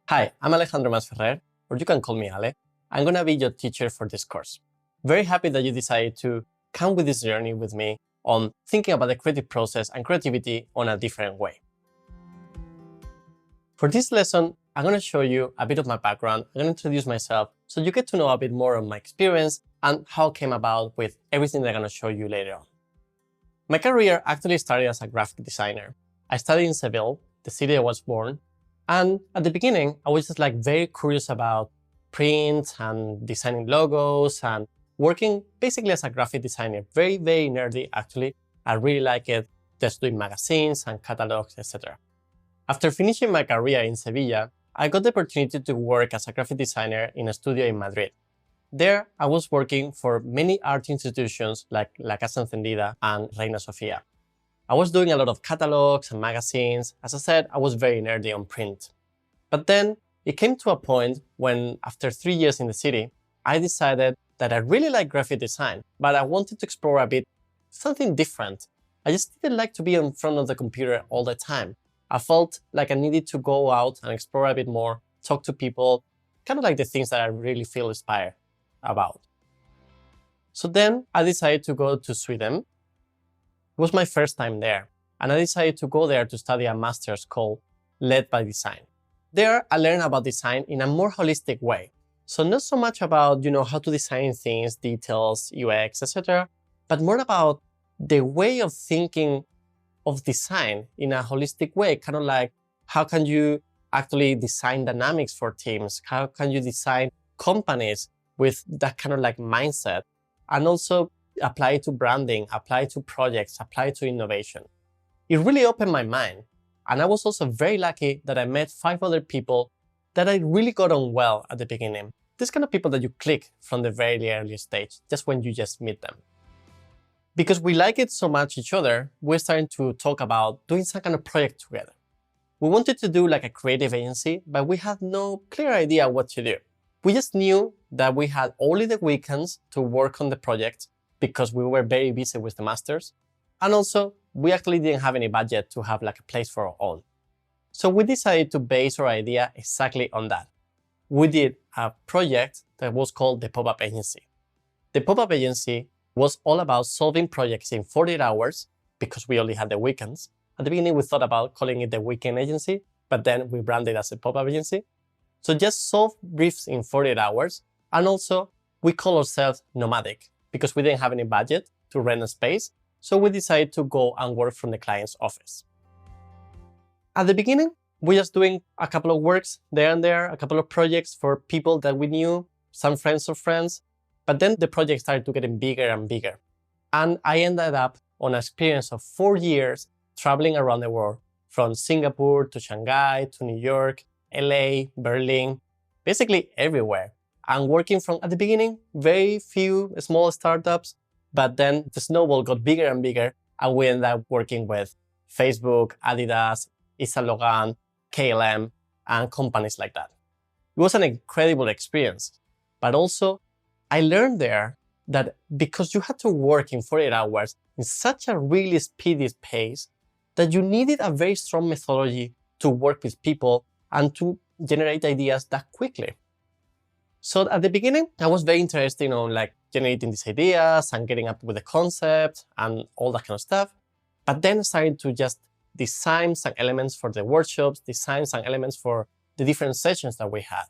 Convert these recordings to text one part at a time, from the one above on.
Hi, I'm Alejandro Masferrer, or you can call me Ale. I'm going to be your teacher for this course. Very happy that you decided to come with this journey with me on thinking about the creative process and creativity on a different way. For this lesson, I'm going to show you a bit of my background. I'm going to introduce myself so you get to know a bit more of my experience and how it came about with everything that I'm going to show you later on. My career actually started as a graphic designer. I studied in Seville, the city I was born, and at the beginning, I was just very curious about print and designing logos and working basically as a graphic designer. Very, very nerdy, actually. I really like it, just doing magazines and catalogs, etc. After finishing my career in Sevilla, I got the opportunity to work as a graphic designer in a studio in Madrid. There, I was working for many art institutions like La Casa Encendida and Reina Sofía. I was doing a lot of catalogs and magazines. As I said, I was very nerdy on print. But then it came to a point when, after 3 years in the city, I decided that I really like graphic design, but I wanted to explore a bit something different. I just didn't like to be in front of the computer all the time. I felt like I needed to go out and explore a bit more, talk to people, kind of like the things that I really feel inspired about. So then I decided to go to Sweden. It was my first time there, and I decided to go there to study a master's called Led by Design. There, I learned about design in a more holistic way. So not so much about, how to design things, details, UX, etc., but more about the way of thinking of design in a holistic way, kind of like how can you actually design dynamics for teams? How can you design companies with that kind of mindset? And also apply it to branding, apply it to projects, apply it to innovation. It really opened my mind. And I was also very lucky that I met 5 other people that I really got on well at the beginning. These kind of people that you click from the very early stage, just when you just meet them. Because we like it so much each other, we're starting to talk about doing some kind of project together. We wanted to do a creative agency, but we had no clear idea what to do. We just knew that we had only the weekends to work on the project because we were very busy with the masters. And also, we actually didn't have any budget to have a place for our own. So we decided to base our idea exactly on that. We did a project that was called the Pop-Up Agency. The Pop-Up Agency was all about solving projects in 48 hours because we only had the weekends. At the beginning, we thought about calling it the Weekend Agency, but then we branded it as a Pop-Up Agency. So just solve briefs in 48 hours. And also, we call ourselves nomadic because we didn't have any budget to rent a space. So we decided to go and work from the client's office. At the beginning, we were just doing a couple of works there and there, a couple of projects for people that we knew, some friends of friends. But then the project started to getting bigger and bigger. And I ended up on an experience of 4 years traveling around the world, from Singapore to Shanghai to New York, LA, Berlin, basically everywhere. And working from, at the beginning, very few small startups, but then the snowball got bigger and bigger, and we ended up working with Facebook, Adidas, Yves Saint Laurent, KLM, and companies like that. It was an incredible experience, but also I learned there that because you had to work in 48 hours in such a really speedy pace, that you needed a very strong methodology to work with people and to generate ideas that quickly. So at the beginning, I was very interested in generating these ideas and getting up with the concept and all that kind of stuff. But then I started to just design some elements for the workshops, design some elements for the different sessions that we had.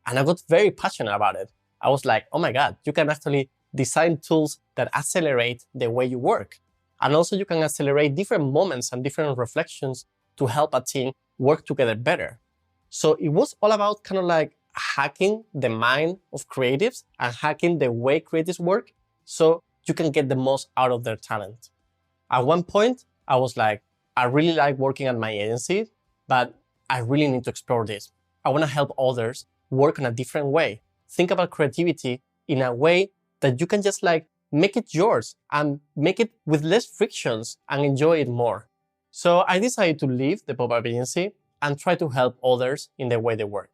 And I got very passionate about it. I was like, oh my God, you can actually design tools that accelerate the way you work. And also you can accelerate different moments and different reflections to help a team work together better. So it was all about kind of hacking the mind of creatives and hacking the way creatives work so you can get the most out of their talent. At one point, I was like, I really like working at my agency, but I really need to explore this. I want to help others work in a different way. Think about creativity in a way that you can just make it yours and make it with less frictions and enjoy it more. So I decided to leave the pop-up agency and try to help others in the way they work.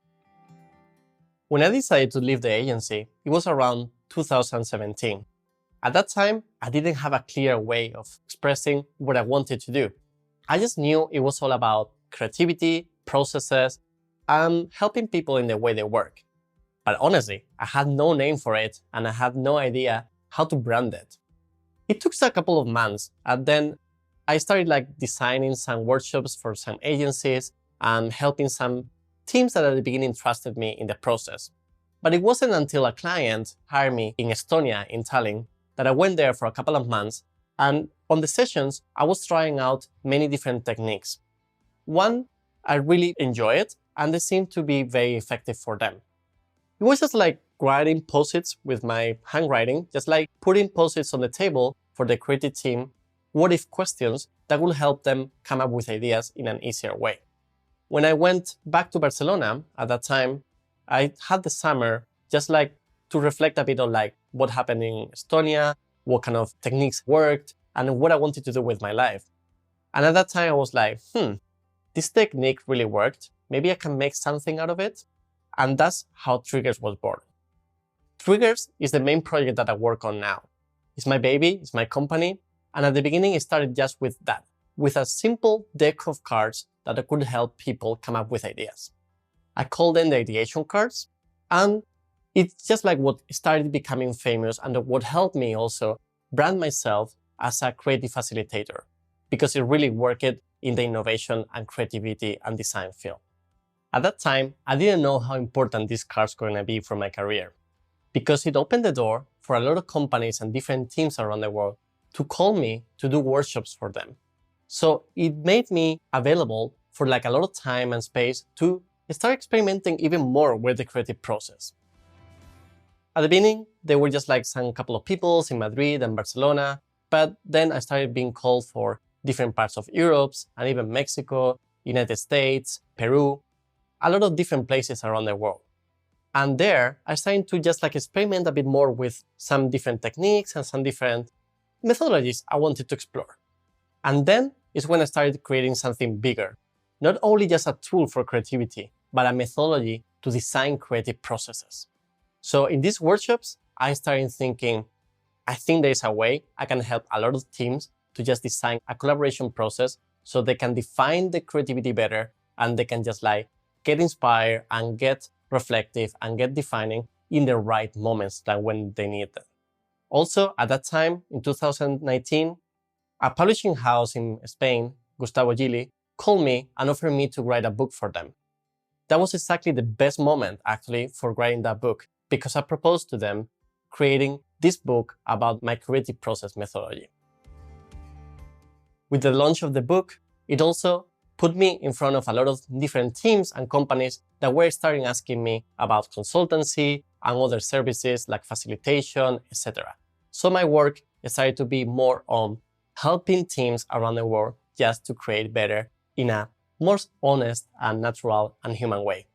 When I decided to leave the agency, it was around 2017. At that time, I didn't have a clear way of expressing what I wanted to do. I just knew it was all about creativity, processes, and helping people in the way they work. But honestly, I had no name for it and I had no idea how to brand it. It took a couple of months, and then I started designing some workshops for some agencies and helping some teams that at the beginning trusted me in the process. But it wasn't until a client hired me in Estonia, in Tallinn, that I went there for a couple of months, and on the sessions, I was trying out many different techniques. One, I really enjoyed, and they seemed to be very effective for them. It was just like writing post-its with my handwriting, just like putting post-its on the table for the creative team, what-if questions that will help them come up with ideas in an easier way. When I went back to Barcelona at that time, I had the summer just to reflect a bit on what happened in Estonia, what kind of techniques worked, and what I wanted to do with my life. And at that time I was like, this technique really worked. Maybe I can make something out of it. And that's how Triggers was born. Triggers is the main project that I work on now. It's my baby, it's my company. And at the beginning, it started just with that, with a simple deck of cards that could help people come up with ideas. I call them the ideation cards. And it's just what started becoming famous and what helped me also brand myself as a creative facilitator, because it really worked in the innovation and creativity and design field. At that time, I didn't know how important these cards were going to be for my career, because it opened the door for a lot of companies and different teams around the world to call me to do workshops for them. So it made me available for a lot of time and space to start experimenting even more with the creative process. At the beginning, there were just some couple of people in Madrid and Barcelona, but then I started being called for different parts of Europe and even Mexico, United States, Peru, a lot of different places around the world. And there, I started to just experiment a bit more with some different techniques and some different methodologies I wanted to explore. And then is when I started creating something bigger, not only just a tool for creativity, but a methodology to design creative processes. So in these workshops, I started thinking, I think there's a way I can help a lot of teams to just design a collaboration process so they can define the creativity better and they can just get inspired and get reflective and get defining in the right moments than when they need them. Also, at that time, in 2019, a publishing house in Spain, Gustavo Gili, called me and offered me to write a book for them. That was exactly the best moment, actually, for writing that book, because I proposed to them creating this book about my creative process methodology. With the launch of the book, it also put me in front of a lot of different teams and companies that were starting asking me about consultancy and other services like facilitation, etc. So my work started to be more on helping teams around the world just to create better in a more honest and natural and human way.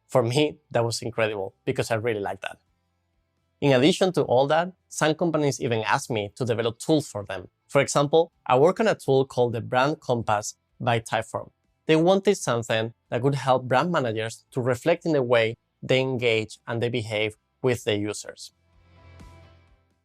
For me, that was incredible because I really like that. In addition to all that, some companies even asked me to develop tools for them. For example, I work on a tool called the Brand Compass by Typeform. They wanted something that could help brand managers to reflect in the way they engage and they behave with their users.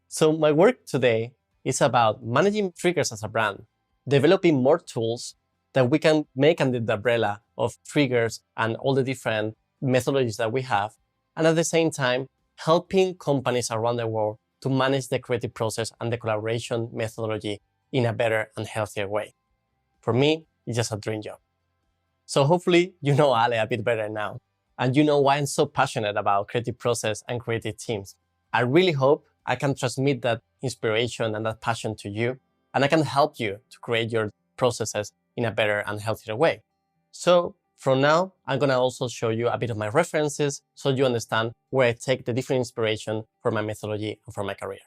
So my work today is about managing triggers as a brand, developing more tools that we can make under the umbrella of triggers and all the different methodologies that we have, and at the same time, helping companies around the world to manage the creative process and the collaboration methodology in a better and healthier way. For me, it's just a dream job. So hopefully you know Ale a bit better now, and you know why I'm so passionate about creative process and creative teams. I really hope I can transmit that inspiration and that passion to you, and I can help you to create your processes in a better and healthier way. So from now, I'm going to also show you a bit of my references so you understand where I take the different inspiration for my methodology and for my career.